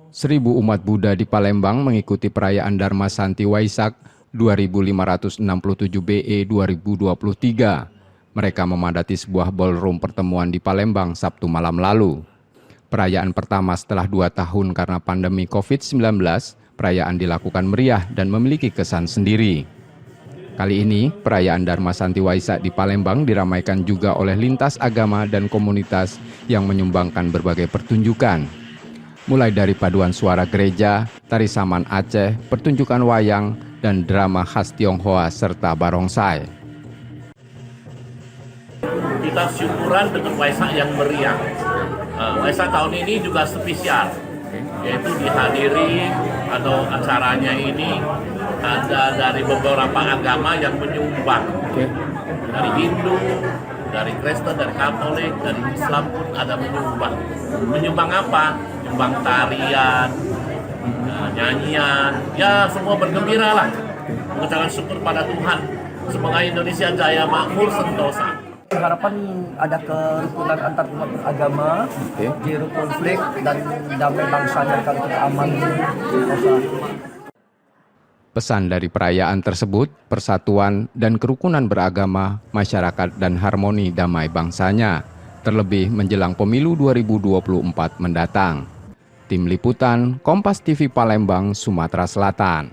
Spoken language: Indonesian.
1.000 umat Buddha di Palembang mengikuti perayaan Dharma Santi Waisak 2567 BE 2023. Mereka memadati sebuah ballroom pertemuan di Palembang Sabtu malam lalu. Perayaan pertama setelah 2 tahun karena pandemi COVID-19, perayaan dilakukan meriah dan memiliki kesan sendiri. Kali ini, perayaan Dharma Santi Waisak di Palembang diramaikan juga oleh lintas agama dan komunitas yang menyumbangkan berbagai pertunjukan. Mulai dari paduan suara gereja, tari saman Aceh, pertunjukan wayang, dan drama khas Tionghoa serta barongsai. Kita syukuran dengan Waisak yang meriah. Waisak tahun ini juga spesial, yaitu dihadiri atau acaranya ini ada dari beberapa agama yang menyumbang. Dari Hindu, dari Kristen, dari Katolik, dari Islam pun ada menyumbang. Menyumbang apa? Menyumbang tarian, nyanyian, ya semua bergembira lah. Mengucapkan syukur pada Tuhan. Semoga Indonesia jaya, makmur, sentosa. Harapan ada kerukunan antar umat beragama, zero konflik dan damai bangsanya kalau kita aman. Pesan dari perayaan tersebut, persatuan dan kerukunan beragama, masyarakat dan harmoni damai bangsanya, terlebih menjelang pemilu 2024 mendatang. Tim Liputan, Kompas TV Palembang, Sumatera Selatan.